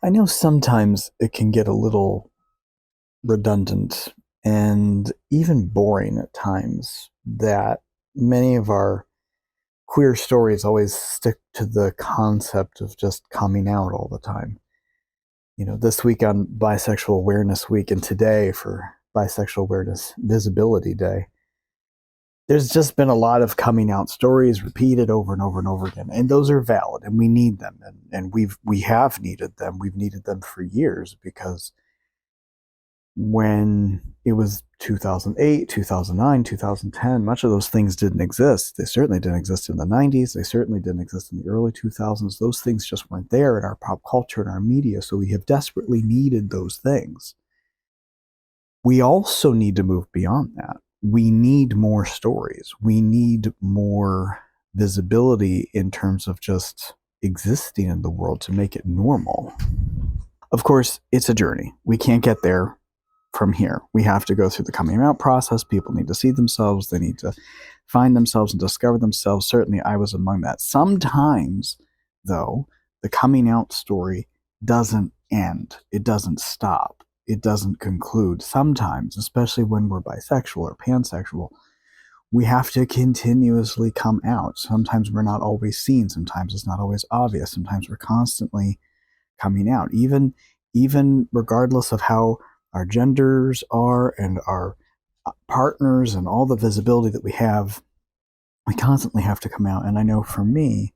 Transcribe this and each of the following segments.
I know sometimes it can get a little redundant and even boring at times that many of our queer stories always stick to the concept of just coming out all the time. This week on Bisexual Awareness Week and today for Bisexual Awareness Visibility Day, there's just been a lot of coming out stories repeated over and over and over again. And those are valid and we need them. And we have needed them. We've needed them for years because when it was 2008, 2009, 2010, much of those things didn't exist. They certainly didn't exist in the 90s. They certainly didn't exist in the early 2000s. Those things just weren't there in our pop culture and our media. So we have desperately needed those things. We also need to move beyond that. We need more stories. We need more visibility in terms of just existing in the world to make it normal. Of course, it's a journey. We can't get there from here. We have to go through the coming out process. People need to see themselves. They need to find themselves and discover themselves. Certainly, I was among that. Sometimes, though, the coming out story doesn't end. It doesn't stop. It doesn't conclude. Sometimes, especially when we're bisexual or pansexual, we have to continuously come out. Sometimes we're not always seen. Sometimes it's not always obvious. Sometimes we're constantly coming out, even regardless of how our genders are and our partners and all the visibility that we have. We constantly have to come out. And I know for me,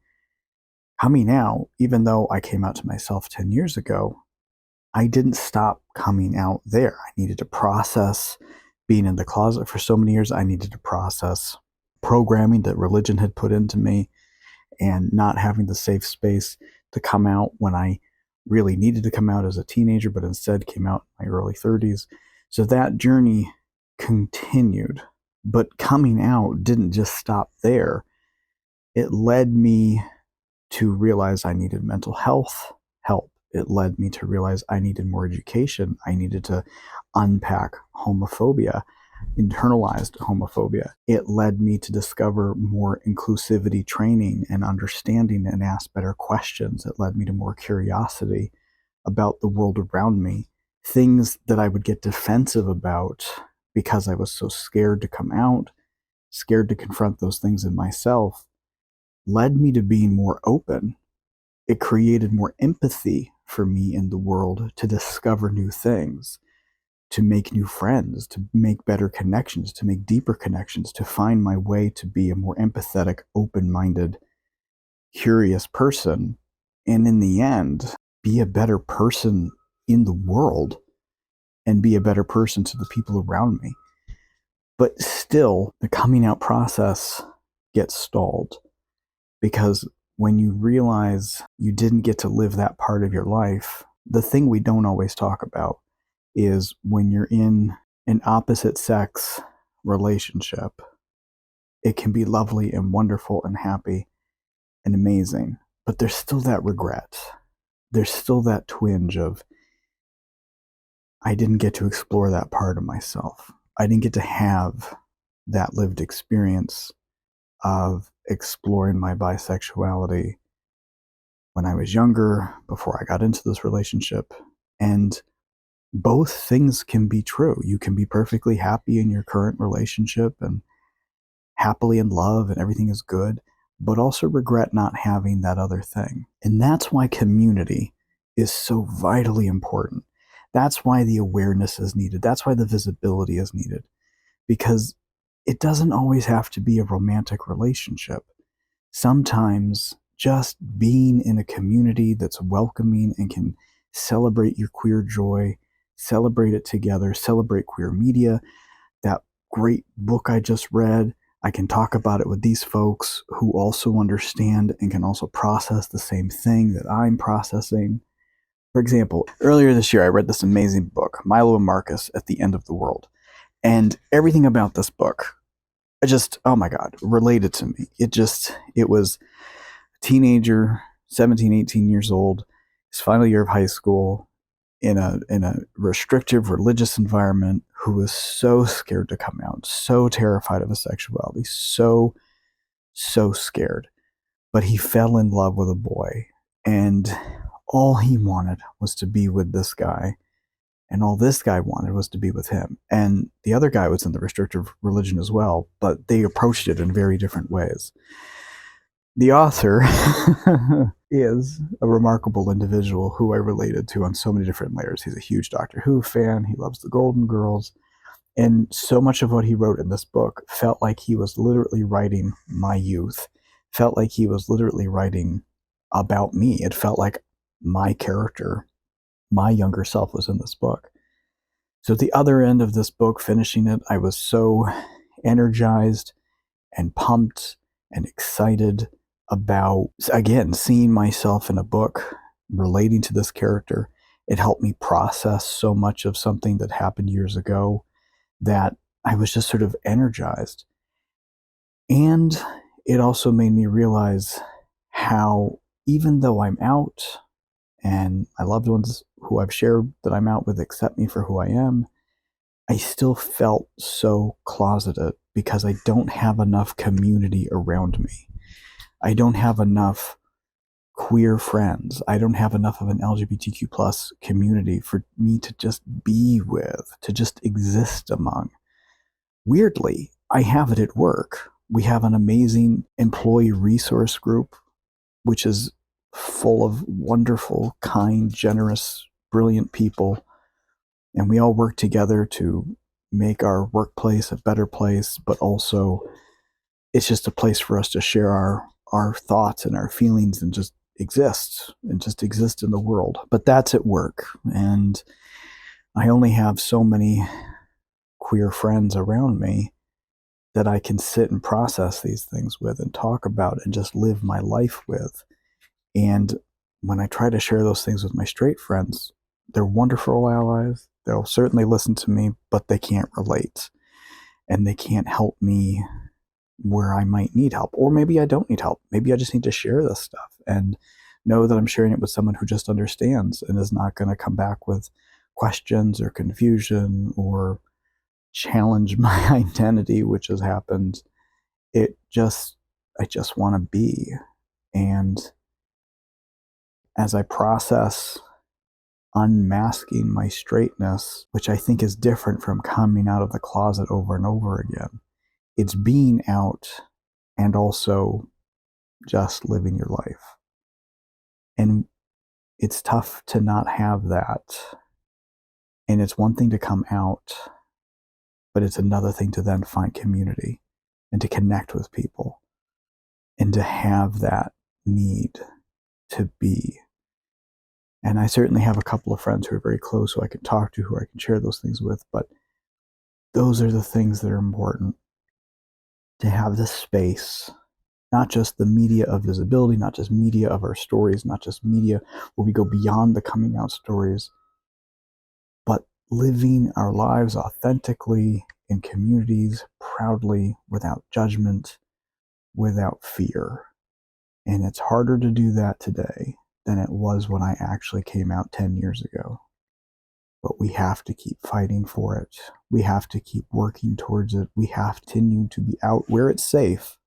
coming out, even though I came out to myself 10 years ago, I didn't stop coming out there. I needed to process being in the closet for so many years. I needed to process programming that religion had put into me and not having the safe space to come out when I really needed to come out as a teenager, but instead came out in my early 30s. So that journey continued, but coming out didn't just stop there. It led me to realize I needed mental health help. It led me to realize I needed more education. I needed to unpack homophobia, internalized homophobia. It led me to discover more inclusivity training and understanding and ask better questions. It led me to more curiosity about the world around me, things that I would get defensive about because I was so scared to come out, scared to confront those things in myself, led me to being more open. It created more empathy for me in the world to discover new things, to make new friends, to make better connections, to make deeper connections, to find my way to be a more empathetic, open-minded, curious person, and in the end, be a better person in the world and be a better person to the people around me. But still, the coming out process gets stalled because when you realize you didn't get to live that part of your life, the thing we don't always talk about is when you're in an opposite sex relationship, it can be lovely and wonderful and happy and amazing, but there's still that regret. There's still that twinge of, I didn't get to explore that part of myself. I didn't get to have that lived experience of exploring my bisexuality when I was younger, before I got into this relationship. And both things can be true. You can be perfectly happy in your current relationship and happily in love and everything is good, but also regret not having that other thing. And that's why community is so vitally important. That's why the awareness is needed. That's why the visibility is needed, because it doesn't always have to be a romantic relationship. Sometimes just being in a community that's welcoming and can celebrate your queer joy, celebrate it together, celebrate queer media. That great book I just read, I can talk about it with these folks who also understand and can also process the same thing that I'm processing. For example, earlier this year, I read this amazing book, Milo and Marcus at the End of the World. And everything about this book, oh my God, related to me. It was a teenager, 17, 18 years old, his final year of high school, in a restrictive religious environment, who was so scared to come out, so terrified of his sexuality, so scared. But he fell in love with a boy, and all he wanted was to be with this guy, and all this guy wanted was to be with him. And the other guy was in the restrictive religion as well, but they approached it in very different ways. The author is a remarkable individual who I related to on so many different layers. He's a huge Doctor Who fan. He loves the Golden Girls. And so much of what he wrote in this book felt like he was literally writing my youth, felt like he was literally writing about me. It felt like my character, my younger self, was in this book. So at the other end of this book, finishing it, I was so energized and pumped and excited about, again, seeing myself in a book, relating to this character. It helped me process so much of something that happened years ago that I was just sort of energized. And it also made me realize how, even though I'm out and my loved ones who I've shared that I'm out with accept me for who I am, I still felt so closeted because I don't have enough community around me. I don't have enough queer friends. I don't have enough of an LGBTQ plus community for me to just be with, to just exist among. Weirdly, I have it at work. We have an amazing employee resource group, which is full of wonderful, kind, generous, brilliant people. And we all work together to make our workplace a better place, but also it's just a place for us to share our thoughts and our feelings and just exist in the world. But that's at work. And I only have so many queer friends around me that I can sit and process these things with and talk about and just live my life with. And when I try to share those things with my straight friends, they're wonderful allies. They'll certainly listen to me, but they can't relate and they can't help me where I might need help. Or maybe I don't need help. Maybe I just need to share this stuff and know that I'm sharing it with someone who just understands and is not going to come back with questions or confusion or challenge my identity, which has happened. I just want to be. And as I process unmasking my straightness, which I think is different from coming out of the closet over and over again, it's being out and also just living your life. And it's tough to not have that. And it's one thing to come out, but it's another thing to then find community and to connect with people and to have that need to be. And I certainly have a couple of friends who are very close who I can talk to, who I can share those things with, but those are the things that are important. To have this space, not just the media of visibility, not just media of our stories, not just media where we go beyond the coming out stories, but living our lives authentically in communities, proudly, without judgment, without fear. And it's harder to do that today than it was when I actually came out 10 years ago. But we have to keep fighting for it. We have to keep working towards it. We have to continue to be out where it's safe.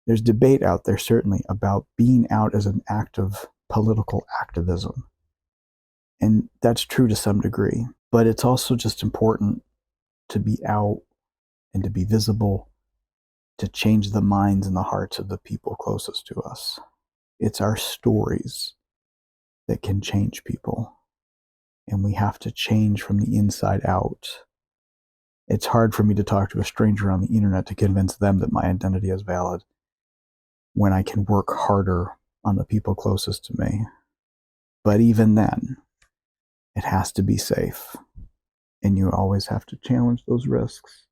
There's debate out there, certainly, about being out as an act of political activism. And that's true to some degree. But it's also just important to be out and to be visible, to change the minds and the hearts of the people closest to us. It's our stories that can change people. And we have to change from the inside out. It's hard for me to talk to a stranger on the internet to convince them that my identity is valid when I can work harder on the people closest to me. But even then, it has to be safe. And you always have to challenge those risks,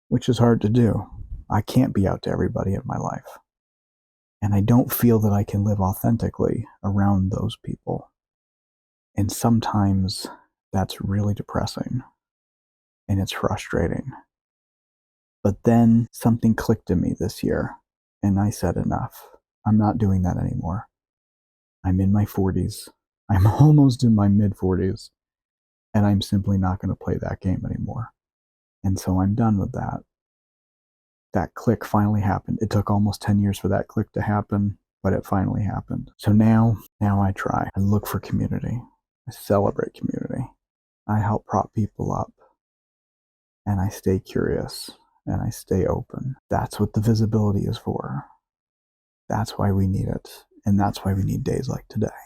which is hard to do. I can't be out to everybody in my life. And I don't feel that I can live authentically around those people. And sometimes that's really depressing and it's frustrating. But then something clicked in me this year and I said, enough. I'm not doing that anymore. I'm in my 40s. I'm almost in my mid 40s and I'm simply not going to play that game anymore. And so I'm done with that. That click finally happened. It took almost 10 years for that click to happen. but it finally happened. So now I try. I look for community. I celebrate community. I help prop people up. And I stay curious. And I stay open. That's what the visibility is for. That's why we need it. And that's why we need days like today.